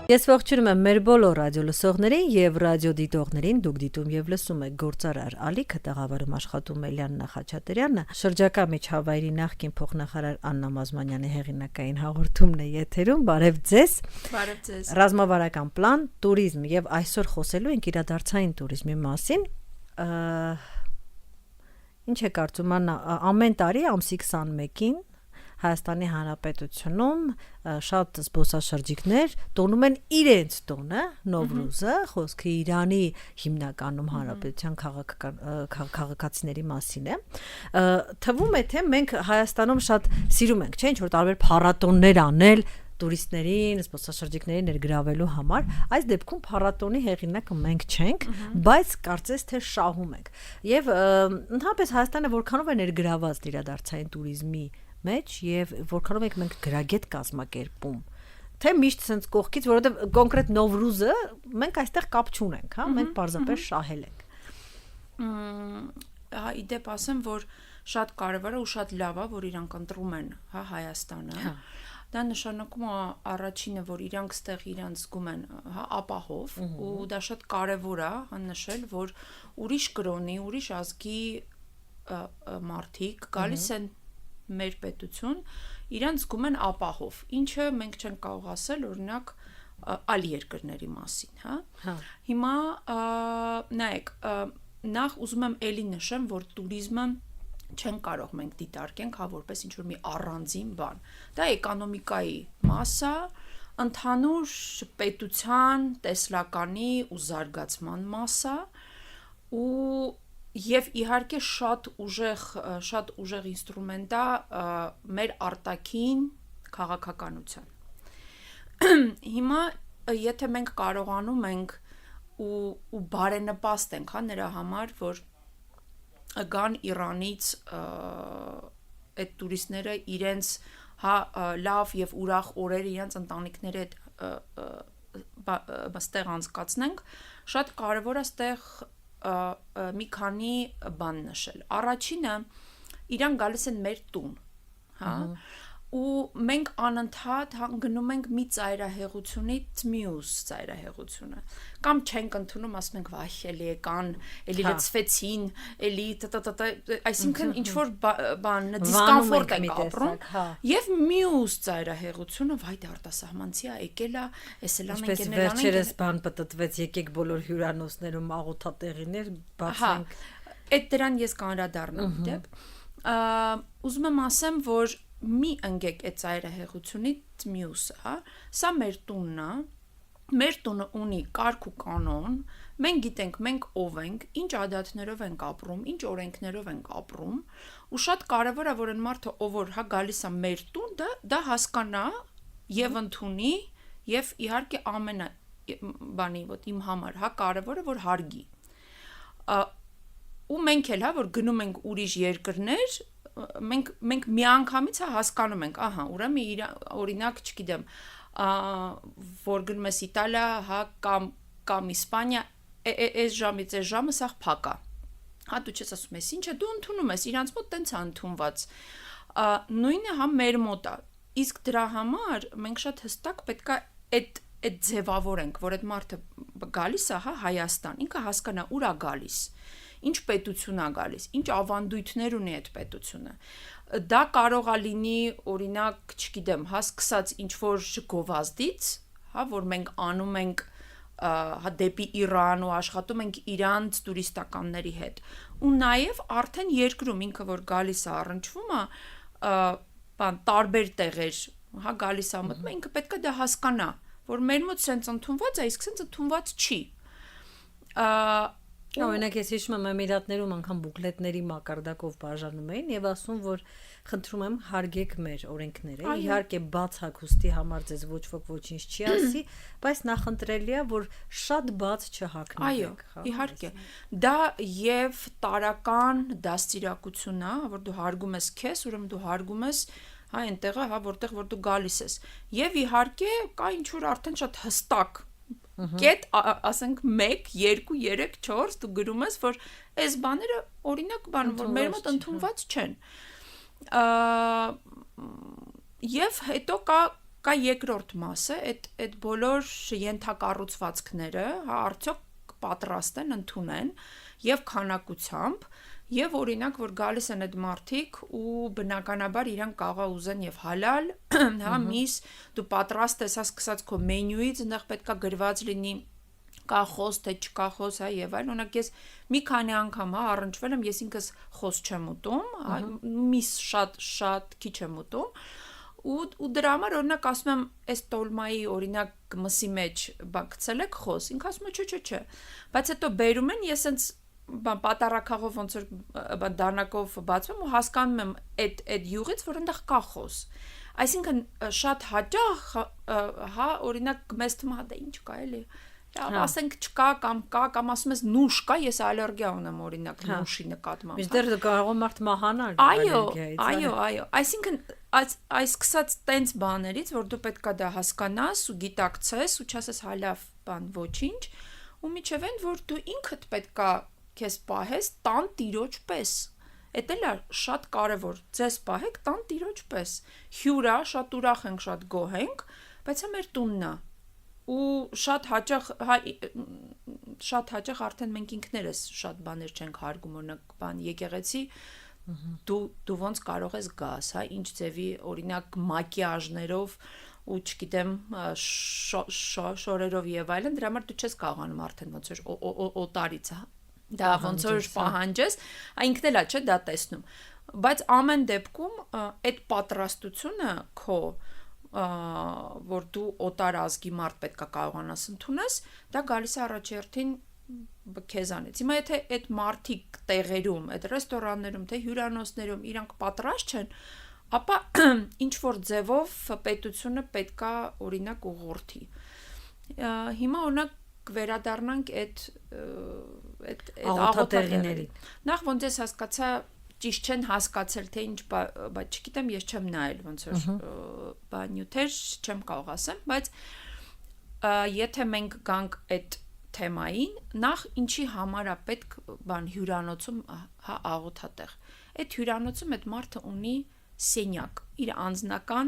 Ես ողջունում եմ մեր բոլոր ռադիո լսողներին եւ ռադիո դիտողներին, դուք դիտում եւ լսում եք Գործարար Ալիքը, տաղավարում աշխատում Էլյան Նախաչատրյանը, շրջակա միջավայրի նախկին փոխնախարար Աննա Մազմանյանի հեղինակային հաղորդումն է եթերում, բարև ձեզ։ Բարև ձեզ։ Ռազմավարական պլան, տուրիզմ եւ այսօր խոսելու ենք իրադարձային տուրիզմի մասին։ Ինչ է կարծում Աննա, ամեն տարի ամսի 21-ին Հայաստանի Հանրապետությունում շատ զբոսաշրջիկներ տոնում են իրենց տոնը, Նովրուզը, խոսքը Իրանի հիմնականում հանրապետության քաղաքացիների մասին է։ Թվում է, թե մենք Հայաստանում շատ սիրում ենք, չէ՞, ինչ որ տարբեր փառատոններ անել տուրիստներին, զբոսաշրջիկներին ներգրավելու համար, այս դեպքում փառատոնի հեղինակը մենք չենք, բայց կարծես թե շահում ենք։ Եվ ընդհանրապես Հայաստանը որքանով է ներգրաված իրադարձային տուրիզմի մեջ եւ որքանով ենք մենք գրագետ կազմակերպում, թե միշտ sense կողքից, որովհետեւ կոնկրետ Նովրուզը մենք այստեղ կապ չունենք, հա, մենք պարզապես շահել ենք։ Հա, իդեպ ասեմ, որ շատ կարևոր է ու շատ լավ է, որ իրանք ընտրում են, հա, Հայաստանը։ Դա նշանակում է առաջինը, որ իրանք ստեղ իրանք զգում են, հա, ապահով, ու դա շատ կարևոր է նշել, որ ուրիշ կրոնի, ուրիշ ազգի մարդիկ գալիս են մեր պետություն, իրանք զգում են ապահով, ինչը մենք չենք կարող ասել, օրինակ, այլ երկրների մասին, հա։ Հիմա նայեք, նախ ուզում եմ էլի նշեմ, որ տուրիզմը չեն կարող մենք դիտարկենք, հա, որպես ինչ-որ մի առանձին բան։ Դա էկոնոմիկայի մաս է, ընդհանուր պետության, տեսլականի ու զարգացման մաս է, Եվ իհարկե շատ ուժեղ ինստրումենտ է մեր արտաքին քաղաքականության։ Հիմա եթե մենք կարողանում ենք ու բարենպաստ ենք, հա, նրա համար, որ գան Իրանից այդ տուրիստները իրենց, հա, լավ եւ ուրախ օրեր իրենց ընտանիքների հետ ստեղ անցկացնենք, շատ կարևոր է ստեղ մի քանի բան նշել։ Առաջինը իրան գալիս են մեր տուն, հա, ու մենք անընդհատ գնում ենք մի ծայրահեղությունից մյուս ծայրահեղությունը, կամ չենք ընդունում, ասում ենք վայ, էլի եկան, էլի լցվեցին, էլի այսինքն ինչ որ բան դիսկոմֆորտ ենք ապրում, եւ մյուս ծայրահեղությունը, վայ, դա արտասահմանցի է, եկել է, էսելան ընկերներն են, վերջերս բան պտտվեց, եկեք բոլոր հյուրանոցներում աղոթատեղիներ բացենք։ Այդ դրան ես կանրադառնամ, դեպ։ Ուզում եմ ասեմ, որ մի ընկեք այդ ծայրահեղությունից մյուսը, հա, սա մեր տունն է, մեր տունը ունի կարգ ու կանոն, մենք գիտենք մենք ով ենք, ինչ ադաթներով ենք ապրում, ինչ օրենքներով ենք ապրում, ու շատ կարևոր է, որ այն մարդը, ով որ հա գալիս է մեր տուն, դա հասկանա եւ ընդունի, եւ իհարկե ամենը բանի, ոտ իմ համար, հա, կարևորը որ հարգի։ Ու մենք էլ, հա, որ գնում ենք ուրիշ երկրներ, մենք միանգամից հասկանում ենք, ահա, ուրեմն օրինակ, չգիտեմ, որ գնում ես Իտալիա, հա, կամ Իսպանիա, այս ժամից այս ժամը սա փակ է։ Հա, դու չես ասում ես, ինչ է, դու ընդունում ես, իրանց մոտ տենց է ընդունված։ Նույնը հա մեր մոտ է։ Իսկ դրա համար մենք շատ հստակ պետք է այդ ձևավորենք, որ այդ մարդը գալիս է, հա, Հայաստան, ինքը հասկանա ուր է գալիս, ինչ պետություն է գալիս, ինչ ավանդույթներ ունի այդ պետությունը։ Դա կարող է լինի, օրինակ, չգիտեմ, հա, սկսած ինչ-որ գովազդից, հա, որ մենք անում ենք, հա, դեպի Իրան ու աշխատում ենք իրանց տուրիստականների հետ։ Ու նաև արդեն երկրում ինքը որ գալիս է առնչվում է, տարբեր տեղեր, հա, գալիս է մտնում, ինքը պետք է դա հասկանա, որ մեր մոտ սենց ընդունված է, իսկ սենց ընդունված չի։ Օրինակ ես հիշում եմ Էմիրատներում անգամ բուկլետների մակարդակով բաժանում էին եւ ասում, որ խնդրում եմ հարգեք մեր օրենքները։ Իհարկե բաց հագուստի համար ձեզ ոչ ոք ոչինչ չի ասի, բայց նախընտրելի է, որ շատ բաց չհագնեք։ Այո, իհարկե։ Դա եւ տարական դաստիարակությունն է, որ դու հարգում ես քեզ, ուրեմն դու հարգում ես, հա, այնտեղը, հա, որտեղ որ դու գալիս ես։ Եվ իհարկե կա ինչ որ արդեն շատ հստակ կետ, ասենք 1, 2, 3, 4 դու գրում ես, որ այս բաները օրինակ բան, որ մեր մոտ ընդունված չեն։ Եվ հետո կա կա երկրորդ մասը, այդ բոլոր ենթակառուցվածքները, հա, արդյոք պատրաստ են ընդունեն եւ քանակությամբ եւ օրինակ որ գալիս են այդ մարդիկ ու բնականաբար իրանք կարող ուզեն եւ հալալ, հա, միս դու պատրաստ ես, հա, սկսած քո մենյուից, այնտեղ պետքա գրված լինի կա խոս թե չկա խոս, հա, եւ այլն, օրինակ ես մի քանի անգամ, հա, առնչվել եմ, ես ինքս խոս չեմ ուտում, հա, միս շատ քիչ եմ ուտում, ու դրա համար օրինակ ասում եմ, այս տոլմայի օրինակ մսի մեջ գցել եք խոս, ինքը ասում է չէ, բայց հետո բերում են, ես հենց պատարակախով ոնց որ դանակով բացում ու հասկանում եմ այդ յուղից, որ այնտեղ կա խոս։ Այսինքն շատ հաճախ, հա, օրինակ մեզ թվում է, դա ինչ կա էլի։ Ասենք չկա կամ կա կամ ասում ես նուշ կա, ես ալերգիա ունեմ օրինակ նուշի նկատմամբ։ Միշտ կարող է մարդ մահանալ ալերգիայից։ Այո, այսինքն այս սկսած տենց բաներից, որ դու պետքա դա հասկանաս ու գիտակցես ու չասես հա լավ բան ոչինչ, ու միջև այն որ դու ինքդ պետքա քեզ պահես տան տիրոջ պես։ Էդ էլ է շատ կարևոր, ձեզ պահեք տան տիրոջ պես։ Հյուրա, շատ ուրախ ենք, շատ գոհ ենք, բայց հա մեր տունն է։ Ու շատ հաճախ արդեն մենք ինքներս շատ բաներ չենք հարգում, օրինակ բան եկեղեցի դու ոնց կարող ես գաս, հա, ինչ ձևի օրինակ մակիաժներով ու չգիտեմ շորերով եւ այլն, դրա համար դու չես կարողանում արդեն ոնց որ օտարից, հա, դա ոնց որ պահանջես, ինքն էլ է, չէ, դա տեսնում, բայց ամեն դեպքում այդ պատրաստությունը քո որ դու օտար ազգի մարդ պետքա կարողանաս ընդունես, դա գալիս է առաջերտին քեզանից։ Հիմա եթե այդ մարդիկ տեղերում, այդ ռեստորաններում, թե հյուրանոցներում իրանք պատրաստ չեն, ապա ինչ որ ձևով պետությունը պետքա օրինակ ուղղորդի։ Հիմա օրինակ վերադառնանք այդ աղոթատեղիներին։ Նախ ոնց ես հասկացա ճիշտ չեն հասկացել թե ինչ, բայց չգիտեմ, ես չեմ նայել ոնց որ բանյութեր, չեմ կարող ասեմ, բայց եթե մենք գանք այդ թեմային, նախ ինչի համար է պետք բան հյուրանոցում, հա, աղոթատեղ։ Այդ հյուրանոցում այդ մարդը ունի սենյակ, իր անձնական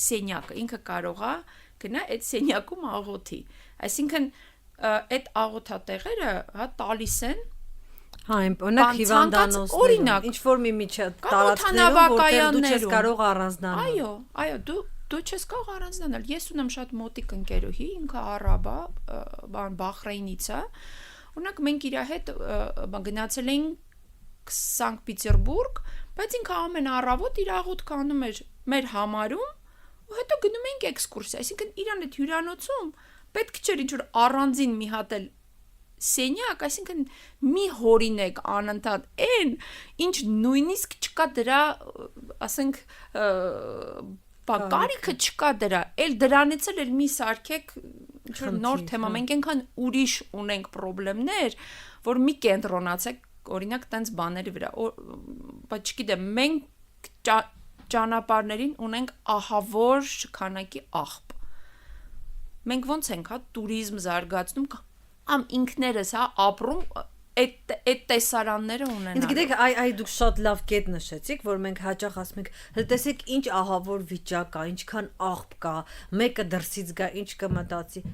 սենյակը, ինքը կարող է գնա այդ սենյակում աղոթի։ Այսինքն այդ աղոթատեղերը, հա, տալիս են Հա, օրինակ հիվանդանոցներում, ինչ որ մի տարածքներում, որտեղ դու չես կարող առանձնանալ։ Այո, դու չես կարող առանձնանալ։ Ես ունեմ շատ մոտիկ ընկերուհի, ինքը արաբ է, Բախրեյնից է։ Օրինակ մենք իր հետ գնացել էինք Սանկտ Պետերբուրգ, բայց ինքը ամեն առավոտ իր աղոթքը անում էր մեր համարում, ու հետո գնում էինք էքսկուրսիա, այսինքն իրան այդ հյուրանոցում պետք չէր ինչ որ առանձին մի հատ էլ սենյակ, այսինքն մի հորինեք անընդհատ այն, ինչ նույնիսկ չկա դրա, ասենք, կարիքը չկա դրա, էլ դրանից էլ մի սարքեք ինչ-որ նոր թեմա, մենք այնքան ուրիշ ունենք պրոբլեմներ, որ մի կենտրոնացեք, օրինակ, տենց բաների վրա, բայց չգիտեմ, մենք ճանապարհներին ունենք ահավոր քանակի աղբ։ Մենք ոնց ենք, հա, տուրիզմ զարգացնում, ինքներս, հա, ապրում այդ տեսարանները ունենալու։ Գիտեք, այ դուք շատ լավ կետ նշեցիք, որ մենք հաճախ ասում ենք, տեսեք ինչ ահավոր վիճակ կա, ինչքան աղբ կա, մեկը դրսից գա, ինչ կմտածի։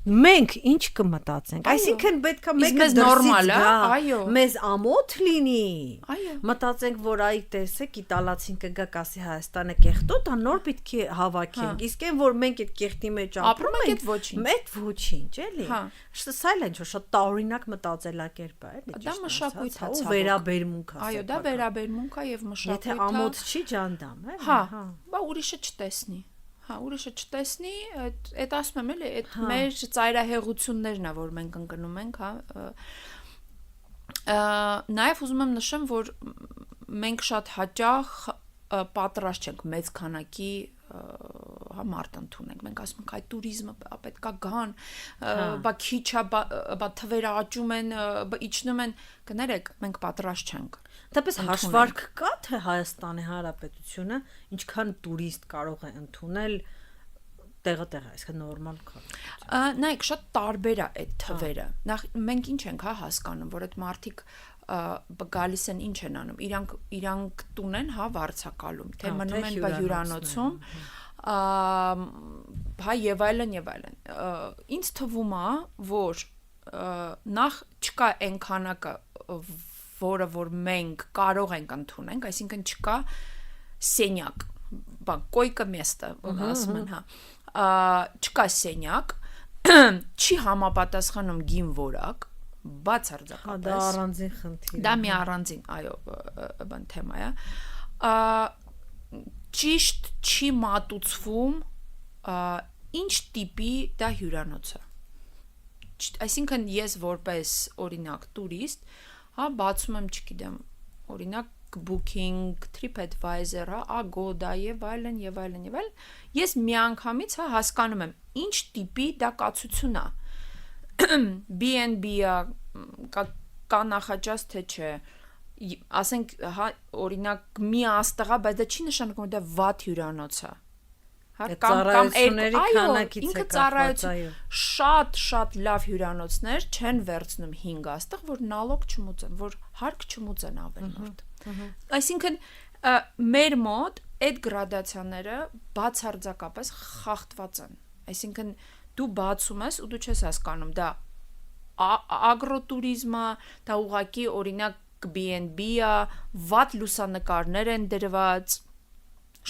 Մենք ինչ կմտածենք, այսինքն պետքա մեկը դրսից գա, մեզ ամոթ լինի, մտածենք, որ այ տեսեք, իտալացին կգա կասի Հայաստանը կեղտոտ, նոր պետք է հավաքենք, իսկ այն որ մենք այդ կեղտի մեջ ապրում ենք, այդ ոչինչ, էլի։ Սա էլ ինչ-որ շատ տարօրինակ մտածելակերպ է, էլի։ Դա մշակույթ է, ու վերաբերմունք է։ Այո, դա վերաբերմունք է եւ մշակույթ է։ Եթե ամոթ չի ջանդամ, էլի։ Հա, բա ուրիշը չտեսնի։ Հա, ուրիշը չտեսնի, այդ ասում եմ էլի, այդ մեր ծայրահեղություններն է, որ մենք ընկնում ենք, հա։ Նաև ուզում եմ նշեմ, որ մենք շատ հաճախ պատրաստ չենք մեծ քանակի մարդ ընդունենք, մենք ասում ենք, այ տուրիզմը պետքա գան, բա քիչ է, բա թվերը աճում են, իջնում են, կներեք, մենք պատրաստ չենք։ Դեպս հաշվարկ կա, թե Հայաստանի Հանրապետությունը ինչքան տուրիստ կարող է ընդունել տեղը, այսինքն նորմալ քանակի։ Նայեք, շատ տարբեր է այդ թվերը։ Նախ մենք ինչ ենք, հա, հասկանում, որ այդ մարդիկ գալիս են, ինչ են անում, իրանք տուն են, հա, վարձակալում, թե մնում են հյուրանոցում, Հա եւ այլն եւ այլն։ Ինձ թվում է, որ նախ չկա այն քանակը, որը որ մենք կարող ենք ընդունենք, այսինքն չկա սենյակ, բան կոյկը место, ասում են, հա։ Չկա սենյակ, չի համապատասխանում գին որակ, բացարձակապես։ Դա առանձին խնդիր է։ Դա մի առանձին, այո, բան թեմա է։ Ճիշտ չի մատուցվում ինչ տիպի դա հյուրանոց է։ Այսինքն ես որպես օրինակ տուրիստ, հա, բացում եմ, չգիտեմ, օրինակ Booking, TripAdvisor, Agoda եւ այլն եւ այլն եւ այլն, ես միանգամից հա հասկանում եմ ինչ տիպի դա կացություն է։ B&B-ը կա նախաճաշ թե չէ, ասենք հա օրինակ մի աստղա, բայց դա չի նշանակում դա վատ հյուրանոց է։ Հա ծառայությունների քանակից է կապված, այո։ Շատ լավ հյուրանոցներ չեն վերցնում 5 աստղ, որ նալոգ չմուծեն, որ հարկ չմուծեն ավելորդ։ Այսինքն մեր մոտ այդ գրադացիաները բացարձակապես խախտված են։ Այսինքն դու բացում ես ու դու չես հասկանում դա ագրոտուրիզմը, դա ուղղակի օրինակ B&B-ը, վատ լուսանկարներ են դրված,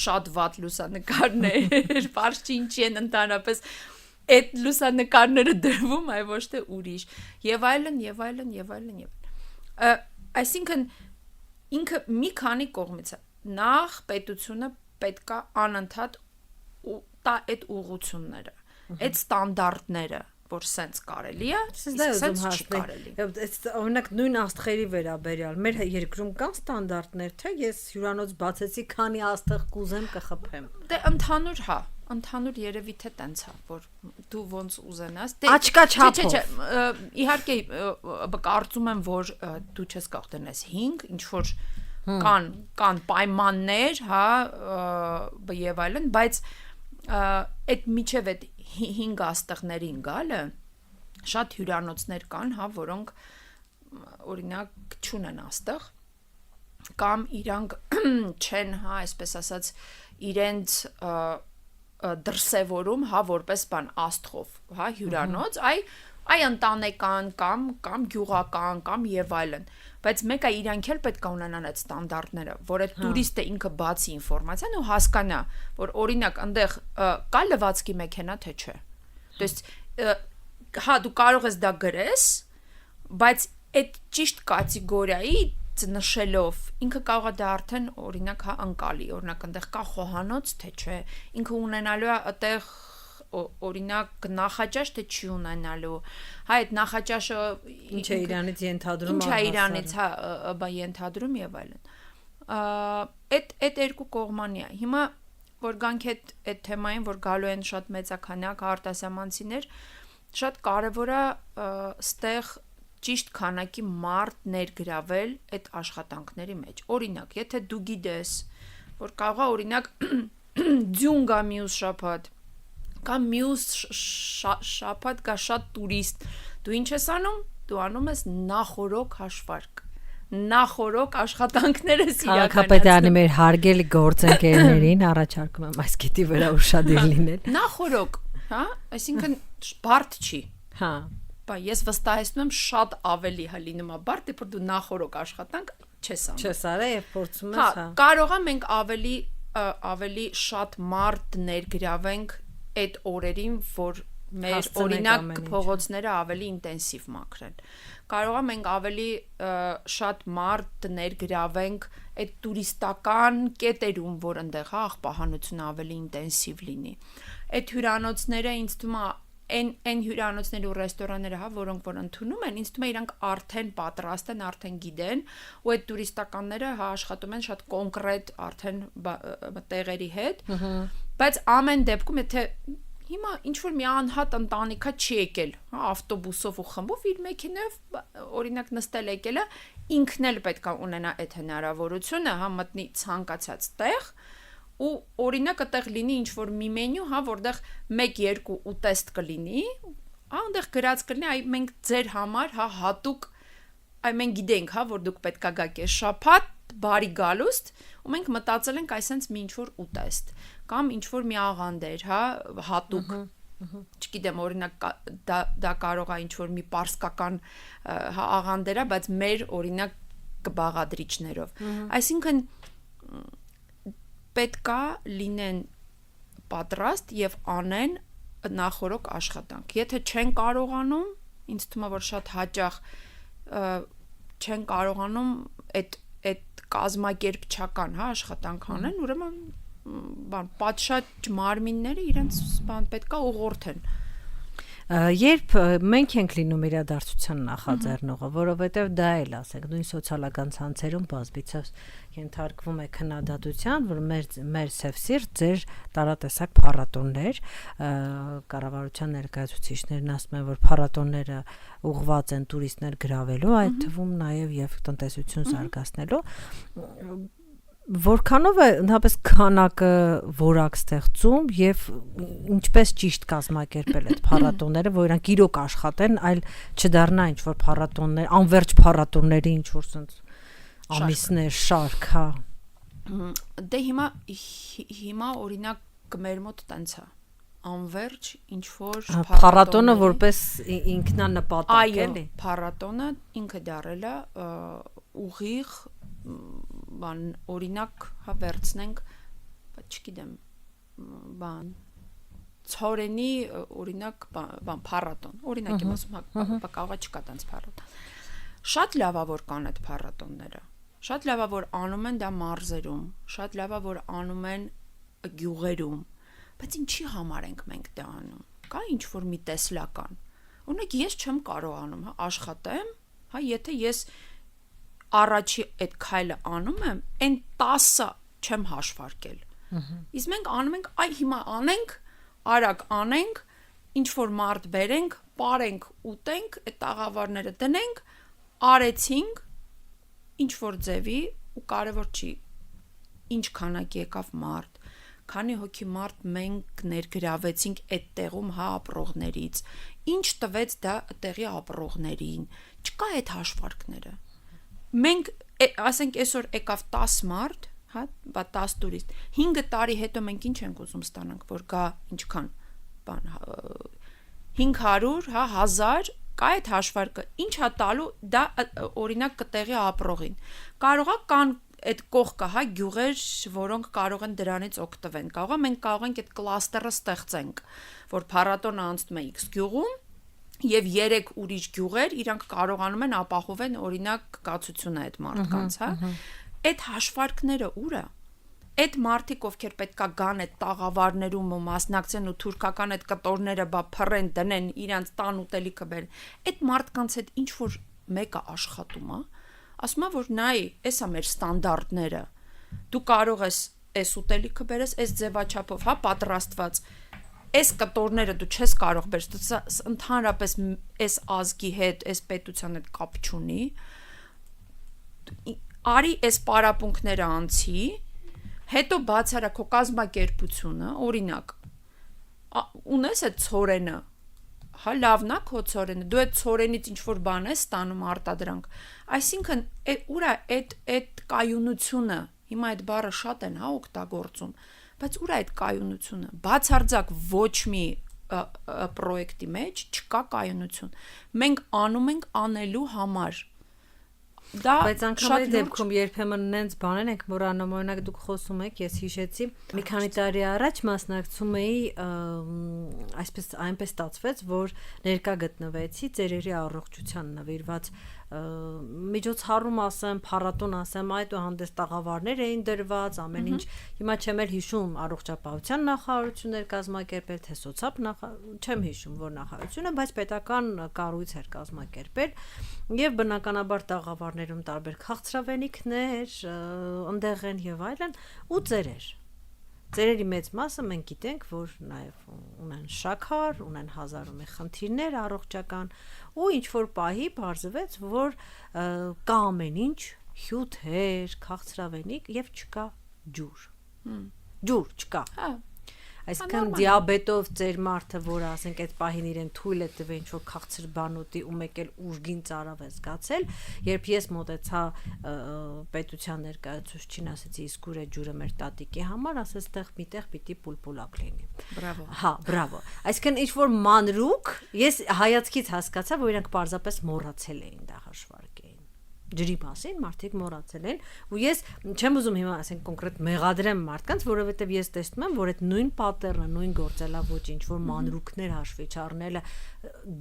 շատ վատ լուսանկարներ, բարձ ինչի են ընդհանրապես այդ լուսանկարները դրվում, այ ոչ թե ուրիշ, եւ այլն եւ այլն եւ այլն եւ։ Այսինքն ինքը մի քանի կողմից է։ Նախ պետությունը պետքա անընդհատ տա այդ ուղղությունները, այդ ստանդարտները, որ սենց կարելի է, սենց չի կարելի։ Օրինակ նույն աստղերի վերաբերյալ մեր երկրում կան ստանդարտներ, թե ես հյուրանոց բացեցի, քանի աստղ կուզեմ կխփեմ։ Դե ընդհանուր հա, ընդհանուր երևի թե տենց է, որ դու ոնց ուզենաս։ Աչկա չափով։ Իհարկե կարծում եմ, որ դու չես կարող դնես 5, ինչ որ կան պայմաններ, հա, եւ այլն, բայց այդ միջև այդ 5 աստղներին գալը շատ հյուրանոցներ կան, հա, որոնք օրինակ չունեն աստղ կամ իրանք չեն, հա, այսպես ասած, իրենց դրսևորում, հա, որպես բան աստղով, հա, հյուրանոց, այ ընտանեկան կամ գյուղական կամ եւ այլն, բայց մեկը իրանք էլ պետք է ունենան այդ ստանդարտները, որ այդ տուրիստը ինքը բացի ինֆորմացիան ու հասկանա, որ օրինակ այնտեղ կա լվացքի մեքենա թե չէ։ То есть հա դու կարող ես դա գրես, բայց այդ ճիշտ կատեգորիայի նշելով ինքը կարող է դա արդեն օրինակ հա անկալի, օրինակ այնտեղ կա խոհանոց թե չէ, ինքը ունենալու է այդտեղ օրինակ նախաճաշ թե չի ունենալու, հա այդ նախաճաշը ինչ է իրանից ենթադրում, ինչ է իրանից հա բա ենթադրում եւ այլն։ Այդ երկու կողմանի է։ Հիմա որ գանք այդ թեմային, որ գալու են շատ մեծականակ արտասահմանցիներ, շատ կարևոր է ստեղ ճիշտ քանակի մարդ ներգրավել այդ աշխատանքների մեջ։ Օրինակ, եթե դու գիտես, որ կարող է օրինակ ձյուն գա մյուս շաբաթ, կամ մյուս շաբաթ գա շատ տուրիստ, դու ինչ ես անում? Դու անում ես նախորոք հաշվարկ, նախորոք աշխատանքները իրականացնում։ Քաղաքապետարանի մեր հարգելի գործընկերներին առաջարկում եմ այս գիտի վրա ուշադիր լինել։ Նախորոք, հա, այսինքն բարդ չի։ Հա։ Բա ես վստահեցնում եմ շատ ավելի հա լինում է բարդ, դեպի դու նախորոք աշխատանք չես անում։ Չես արա եւ փորձում ես, հա։ Կարող է մենք ավելի շատ մարդ ներգրավենք այդ օրերին, որ մեր օրինակ փողոցները ավելի ինտենսիվ մաքրեն։ Կարող է մենք ավելի շատ մարդ ներգրավենք այդ տուրիստական կետերում, որ այնտեղ հա աղբահանությունը ավելի ինտենսիվ լինի։ Այդ հյուրանոցները ինձ թվում է այն հյուրանոցները ու ռեստորանները, հա, որոնք որ ընդունում են, ինձ թվում է իրանք արդեն պատրաստ են, արդեն գիտեն, ու այդ տուրիստականները հա աշխատում են շատ կոնկրետ արդեն տեղերի հետ, բայց ամեն դեպքում եթե հիմա ինչ որ մի անհատ ընտանիքա չի եկել, հա, ավտոբուսով ու խմբով իր մեքենայով օրինակ նստել եկել է, ինքն էլ պետք է ունենա այդ հնարավորությունը, հա, մտնի ցանկացած տեղ ու օրինակ այդտեղ լինի ինչ որ մի մենյու, հա, որտեղ 1-2 ուտեստ կլինի, հա, այնտեղ գրած կլինի, այ մենք ձեր համար, հա, հատուկ, այ մենք գիտենք, հա, որ դուք պետք է գաք այս շաբաթ, բարի գալուստ ու մենք մտածել ենք այսպես մի ինչ-որ ուտեստ կամ ինչ-որ մի աղանդեր, հա, հատուկ չգիտեմ, օրինակ դա կարող է ինչ-որ մի պարսկական աղանդեր է, բայց մեր օրինակ կբաղադրիչներով։ Այսինքն պետք է լինեն պատրաստ եւ անեն նախորոք աշխատանք։ Եթե չեն կարողանում, ինձ թվում է, որ շատ հաճախ չեն կարողանում այդ կազմակերպչական, հա, աշխատանք անեն, ուրեմն պատշաճ մարմինները իրենց պետք է ուղղորդեն։ Երբ մենք ենք լինում իրադարձության նախաձեռնողը, որովհետև դա էլ ասենք, նույն սոցիալական ցանցերում բազմիցս ենթարկվում է քննադատության, որ մեր սև-սիրտ ձեր տարատեսակ փառատոններ, կառավարության ներկայացուցիչներն ասում են, որ փառատոնները ուղղված են տուրիստներ գրավելու, այդ թվում նաև եւ տնտեսություն զարգացնելու, որքանով է ընդհանրապես քանակը որակ ստեղծում եւ ինչպես ճիշտ կազմակերպել այդ փառատոնները, որ իրանք իրոք աշխատեն, այլ չդառնա ինչ որ փառատոններ, անverջ փառատոնների ինչ որ sense ամիսներ շարք, հա։ Դե հիմա օրինակ մեր մոտ տենց է, անverջ ինչ որ փառատոնը որպես ինքնանպատակ էլի։ Այո, փառատոնը ինքը դարել է ուղիղ օրինակ հա վերցնենք, բայց չգիտեմ, ցորենի օրինակ փառատոն, օրինակ եմ ասում, կարող է չկա տենց փառատոն։ Շատ լավ է որ կան այդ փառատոնները, շատ լավ է որ անում են դա մարզերում, շատ լավ է որ անում են գյուղերում, բայց ինչի համար ենք մենք դա անում։ Կա ինչ որ մի տեսլական։ Օրինակ ես չեմ կարողանում, հա, աշխատեմ, հա, եթե ես առաջի այդ քայլը անում եմ, այն 10-ը չեմ հաշվարկել։ Իսկ մենք անում ենք, այ հիմա անենք, արագ անենք, ինչ որ մարդ բերենք, ապարենք, ուտենք, այդ տաղավարները դնենք, արեցինք, ինչ որ ձևի ու կարևոր չի, ինչ քանակի եկավ մարդ, քանի հոգի մարդ մենք ներգրավեցինք այդ տեղում հա ապրողներից, ինչ տվեց դա տեղի ապրողներին, չկա այդ հաշվարկները։ Մենք ասենք այսօր եկավ 10 մարդ, հա, 10 տուրիստ։ 5 տարի հետո մենք ինչ ենք ուզում ստանանք, որ գա ինչքան, 500, հա, 1000, կա այդ հաշվարկը։ Ինչ է տալու, դա օրինակ կտեղի ապրողին։ Կարող է կան այդ կողքը, հա, գյուղեր, որոնք կարող են դրանից օգտվեն։ Կարող է մենք կարող ենք այդ կլաստերը ստեղծենք, որ փառատոնը անցնում է X գյուղում եւ 3 ուրիշ գյուղեր իրանք կարողանում են ապահովել օրինակ կացությունը այդ մարդկանց, հա։ Այդ հաշվարկները ուր է։ Այդ մարդիկ, ովքեր պետքա գան այդ տաղավարներում ու մասնակցեն ու թուրքական այդ կտորները բա փռեն, դնեն, իրանց տան ուտելիքը բերեն։ Այդ մարդկանց հետ ինչ որ մեկը աշխատում է, ասում է որ նայ, էսա մեր ստանդարտները։ Դու կարող ես այս ուտելիքը բերես, այս ձևաչափով, հա, պատրաստված այս կտորները դու չես կարող բերես, ընդհանրապես այս ազգի հետ, այս պետության հետ կապ չունի, արի այս պարապմունքները անցի, հետո բացարա քո կազմակերպությունը, օրինակ, ունես այդ ցորենը, հա, լավն է քո ցորենը, դու այդ ցորենից ինչ-որ բան ես ստանում արտադրանք, այսինքն, ուր է այդ կայունությունը, հիմա այդ բառը շատ են, հա, օգտագործում, բայց ուր է այդ կայունությունը, բացարձակ ոչ մի պրոյեկտի մեջ չկա կայունություն, մենք անում ենք անելու համար, բայց անգամ այդ դեպքում երբեմն նենց բաներ ենք մոռանում, օրինակ դուք խոսում եք, ես հիշեցի, մի քանի տարի առաջ մասնակցում էի, այնպես ստացվեց, որ ներկա գտնվեցի ծերերի առողջության նվիրված միջոցառում ասեմ, փառատոն ասեմ, այդուհանդերձ տաղավարներ էին դրված, ամեն ինչ, հիմա չեմ էլ հիշում առողջապահության նախարարություններ կազմակերպել, թե սոցապ չեմ հիշում որ նախարարությունը, բայց պետական կառույց էր կազմակերպել եւ բնականաբար տաղավարներում տարբեր քաղցրավենիքներ, ընդեղ են եւ այլն ու ծերեր։ Ծերերի մեծ մասը մենք գիտենք, որ նաև ունեն շաքար, ունեն հազարում է խնդիրներ առողջական ու ինչ որ պահի բարձվեց, որ կա ամեն ինչ, հյութեր, քաղցրավենիք եւ չկա ջուր։ Ջուր չկա։ Այսինքն դիաբետով ծեր մարդը, որ ասենք այդ պահին իրեն թույլ է տվել ինչ որ քաղցր բան ուտի ու մեկ էլ ուժգին ծարավ է զգացել, երբ ես մոտեցա պետության ներկայացուցչին, ասեցի իսկ ուր է ջուրը մեր տատիկի համար, ասեց տեղ միտեղ պիտի պուլպուլակ լինի։ Բրավո։ Հա, բրավո։ Այսինքն ինչ որ մանրուկ, ես հայացքից հասկացա, որ իրանք պարզապես մոռացել էին դա հաշվարկել։ Ջրի մասին մարդիկ մոռացել են ու ես չեմ ուզում հիմա ասենք կոնկրետ մեղադրեմ մարդկանց, որովհետև ես տեսնում եմ, որ այդ նույն պատեռը, նույն գործելավոճը, ինչ որ մանրուքներ հաշվի չառնելը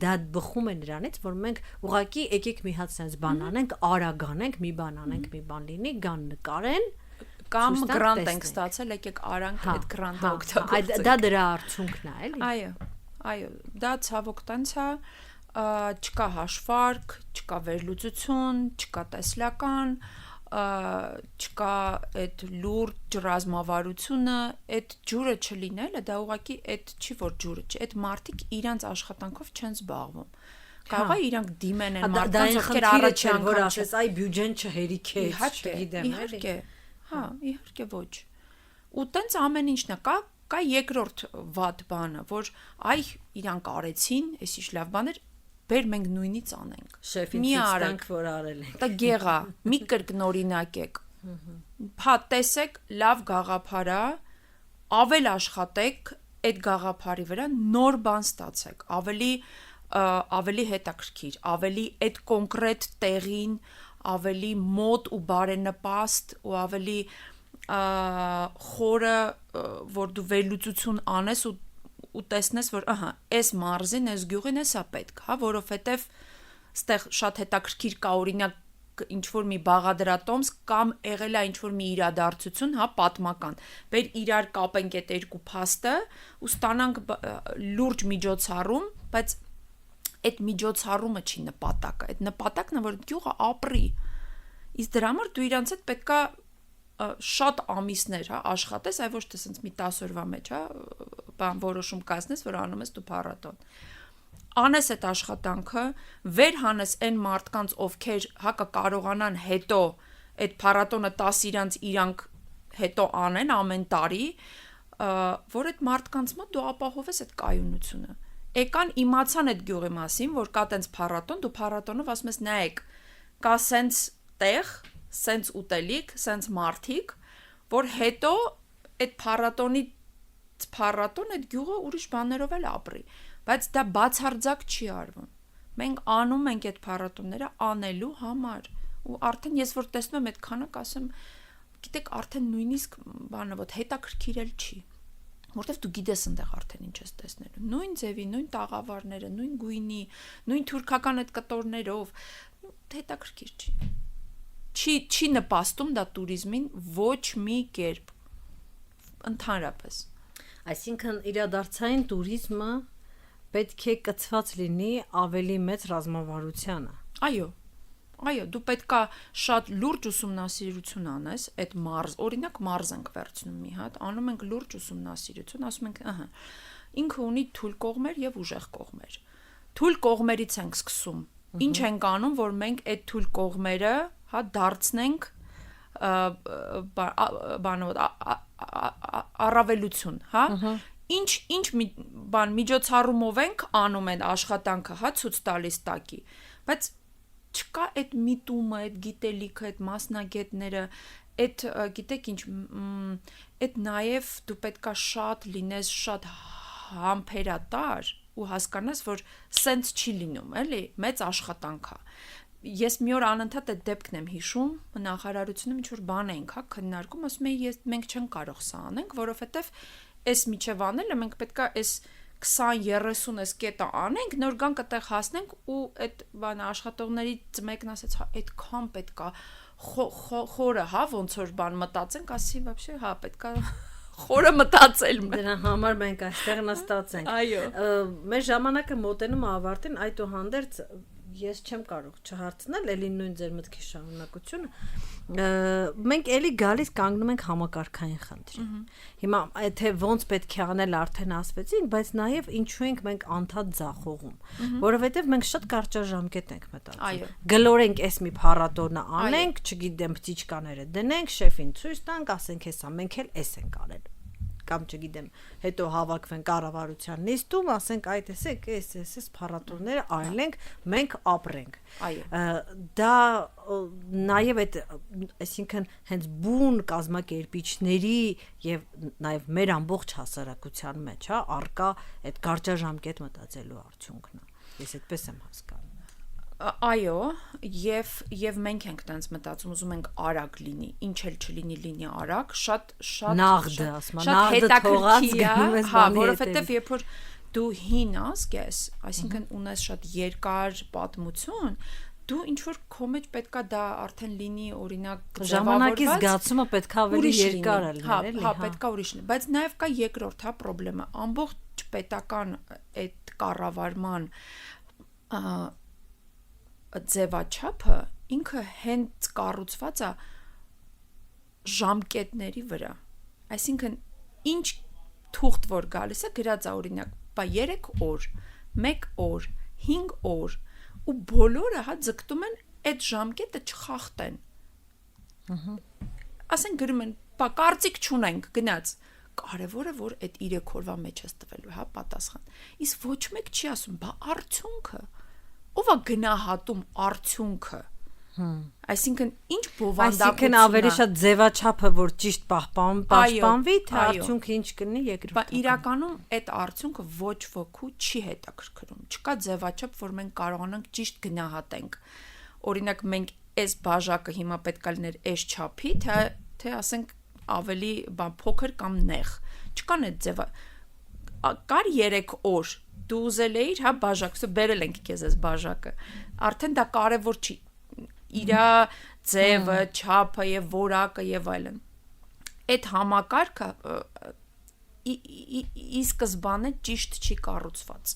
դա բխում է նրանից, որ մենք ուղղակի եկեք մի հատ sense բան անենք, արագ անենք, մի բան անենք, մի բան լինի, գան նկարեն կամ գրանտ ենք ստացել, եկեք արանք այդ գրանտը օգտագործենք։ Դա դրա արդյունքն է, էլի։ Այո, դա ցավոք տենց է, չկա հաշվարկ, չկա վերլուծություն, չկա տեսլական, չկա այդ լուրջ ռազմավարությունը, այդ ջուրը չլինելը, դա ուղղակի այդ չի որ ջուրը չի, այդ մարդիկ իրանց աշխատանքով չեն զբաղվում։ Կարող է իրանք դիմեն են մարդկանց, ովքեր առաջ են որ ասես, այ բյուջեն չհերիք է, չգիտեմ, իհարկե։ Հա, իհարկե ոչ։ Ու տենց ամեն ինչն է, կա երկրորդ վատ բանը, որ այ իրանք արեցին, այսիշ լավ բաներ, բեր մենք նույնից անենք։ Շեֆին ցույց տանք, որ արել ենք։ Դա գեղա, մի կրկնօրինակեք։ Հա, տեսեք, լավ գաղափար է, ավել աշխատեք այդ գաղափարի վրա, նոր բան ստացեք, ավելի հետաքրքիր, ավելի այդ կոնկրետ տեղին, ավելի մոտ ու բարենպաստ ու ավելի խորը, որ դու վերլուծություն անես ու տեսնես, որ ահա, այս մարզին, այս գյուղին էսա պետք, հա, որովհետև ստեղ շատ հետաքրքիր կա օրինակ ինչ-որ մի բաղադրատոմս կամ եղել է ինչ-որ մի իրադարձություն, հա, պատմական։ Բեր իրար կապենք այդ երկու փաստը ու ստանանք լուրջ միջոցառում, բայց այդ միջոցառումը չի նպատակը, այդ նպատակն է, որ գյուղը ապրի։ Իսկ դրա համար դու իրանց հետ պետքա շատ ամիսներ, հա, աշխատես, այ ոչ թե ասենց մի 10 օրվա մեջ, հա, բան որոշում կայացնես, որ անում ես դու փառատոն։ Անես այդ աշխատանքը, վեր հանես այն մարդկանց, ովքեր հա կարողանան հետո այդ փառատոնը 10 իրանք հետո անեն ամեն տարի, որ այդ մարդկանց մոտ դու ապահովես այդ կայունությունը։ Եկան իմացան այդ գյուղի մասին, որ կա տենց փառատոն, դու փառատոնով ասում ես նայեք, կա սենց տեղ, սենց ուտելիք, սենց մարդիկ, որ հետո այդ փառատոն այդ գյուղը ուրիշ բաներով էլ ապրի, բայց դա բացարձակ չի արվում։ Մենք անում ենք այդ փառատոնները անելու համար, ու արդեն ես որ տեսնում եմ այդ քանակ, ասեմ, գիտեք, արդեն նույնիսկ բանը ոտ հետաքրքիր էլ չի։ Որտեվ դու գիտես այնտեղ արդեն ինչ ես տեսնելու։ Նույն ձևի, նույն տաղավարները, նույն գույնի, նույն թուրքական այդ կտորներով, հետաքրքիր չի։ Չի նպաստում դա туриզմին ոչ մի կերպ։ Ընդհանրապես։ Այսինքն իրադարձային туриզմը պետք է կցված լինի ավելի մեծ ռազմավարությանը։ Այո, դու պետքա շատ լուրջ ուսումնասիրություն անես, այդ մարզ, օրինակ մարզ ենք վերցնում մի հատ, անում ենք լուրջ ուսումնասիրություն, ասում ենք, ըհը, ինքը ունի թույլ կողմեր եւ ուժեղ կողմեր։ Թույլ կողմերից ենք սկսում։ Ինչ ենք անում, որ մենք այդ թույլ կողմերը, հա, դարձնենք առավելություն, հա։ Ինչ բան միջոցառումով ենք անում այդ աշխատանքը, հա, ցույց տալիս տակի, բայց չկա այդ միտումը, այդ գիտելիքը, այդ մասնագետները, այդ գիտեք ինչ, այդ նաև դու պետքա շատ լինես, շատ համբերատար ու հասկանաս, որ սենց չի լինում, էլի, մեծ աշխատանք է։ Ես մի օր անընդհատ այդ դեպքն եմ հիշում, նախարարությունում ինչ-որ բան էինք, հա, քննարկում, ասում էի, մենք չենք կարող սա անենք, որովհետև այս միջև անելը մենք պետքա այս 20-30 էս կետը անենք, նոր գանք այդտեղ հասնենք ու այդ բանը աշխատողներից մեկն ասեց, հա, այդքան պետքա խորը, հա, ոնց որ բան մտածենք, ասի, вообще, հա, պետքա խորը մտածել։ Դրա համար մենք այստեղ նստած ենք։ Այո։ Մեր ժամանակը մոտենում է ավարտին, այդուհանդերձ ես չեմ կարող չհարցնել, էլի նույն ձեր մտքի շարունակությունը։ Մենք էլի գալիս կանգնում ենք համակարգային խնդրի։ Հիմա թե ոնց պետք է անել արդեն ասվեցինք, բայց նաև ինչու ենք մենք անդադ ձախողում, որովհետև մենք շատ կարճաժամկետ ենք մտածում։ Գլորենք էս մի փառատոնը անենք, չգիտեմ, պտիչկաները դնենք, շեֆին ցույց տանք, ասենք հեսա, մենք էլ էս ենք արել։ կամ չգիտեմ, հետո հավաքվեն կառավարության նիստում, ասենք, այ տեսեք, այս փառատոները արենք, մենք ապրենք։ Այո։ Դա նաև այդ, այսինքն հենց բուն կազմակերպիչների եւ նաև մեր ամբողջ հասարակության մեջ, հա, արկա այդ կարճաժամկետ մտածելու արդյունքն է։ Ես այդպես եմ հասկանում։ Այո, եւ մենք ենք տենց մտածում, ուզում ենք արագ լինի, ինչ էլ չլինի արագ, շատ նաղդը, ասма, նաղդը թողած գնում ես բանի հետ։ Որովհետեւ երբ որ դու հին ազգ ես, այսինքն ունես շատ երկար պատմություն, դու ինչ որ քո մեջ պետքա դա արդեն լինի, օրինակ, ժամանակի զգացումը պետքա ավելի երկար լինի, էլի։ Հա, պետքա ուրիշ լինի, բայց նաեւ կա երկրորդ, հա, խնդրեմը, ամբողջ պետական այդ կառավարման ձևաչափը ինքը հենց կառուցված է ժամկետների վրա, այսինքն ինչ թուղթ որ գալիս է գրած է օրինակ, բա 3 օր, 1 օր, 5 օր ու բոլորը հա ձգտում են այդ ժամկետը չխախտեն։ Ասենք գրում են, բա կարծիք չունենք, գնաց։ Կարևորը որ այդ 3 օրվա մեջ ես տվելու, հա, պատասխան։ Իսկ ոչ մեկ չի ասում, բա արդյունքը ով է գնահատում արդյունքը։ Այսինքն ինչ բովանդակություն։ Այսինքն ավելի շատ ձևաչափը որ ճիշտ պաշտպանվի, թե արդյունքը ինչ կլինի երկրորդ։ Բա իրականում այդ արդյունքը ոչ ոքի չի հետաքրքրում։ Չկա ձևաչափ, որ մենք կարողանանք ճիշտ գնահատենք։ Օրինակ մենք այս բաժակը հիմա պետք է լիներ այս չափի, թե ասենք ավելի փոքր կամ նեղ։ Չկան այդ ձևը։ Կար 3 օր դու ուզել էիր, հա, բաժակը բերել ենք քեզ այս բաժակը։ Արդեն դա կարևոր չի։ Իրա ձևը, չափը եւ որակը եւ այլն։ Այդ համակարգը ի սկզբանե ճիշտ չի կառուցված։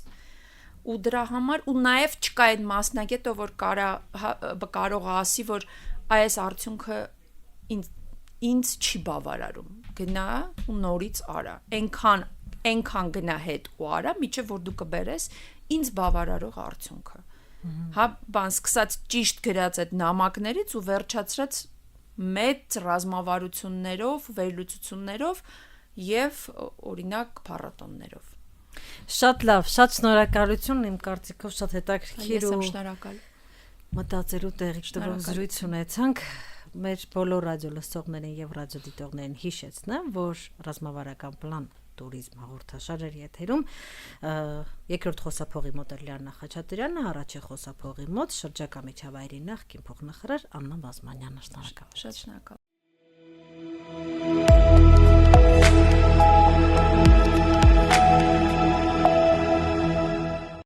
Ու դրա համար ու նաեւ չկա այդ մասնագետը, որ կարող է ասի, որ այս արդյունքը ինձ չի բավարարում։ Գնա ու նորից արա։ Այնքան գնա հետ ու արա, միջև որ դու կբերես ինձ բավարարող արդյունքը։ Հա, բան սկսած ճիշտ գրած այդ նամակներից ու վերջացրած մեծ ռազմավարություններով, վերլուծություններով եւ օրինակ փառատոններով։ Շատ լավ, շատ շնորհակալություն, իմ կարծիքով շատ հետաքրքիր ու շնորհակալ մտածելու տեղիք տվող զրույց ունեցանք։ Մեր բոլոր ռադիո լսողներին եւ ռադիոդիտողներին հիշեցնեմ, որ ռազմավարական պլան տուրիզմ հաղորդաշարեր եթերում երկրորդ խոսափողի մոտ Լիանա Խաչատրյանը, առաջի խոսափողի մոտ շրջակա միջավայրի նախկին փոխնախարար Աննա Բազմանյանը։ Շնորհակալ։ Շատ շնորհակալ։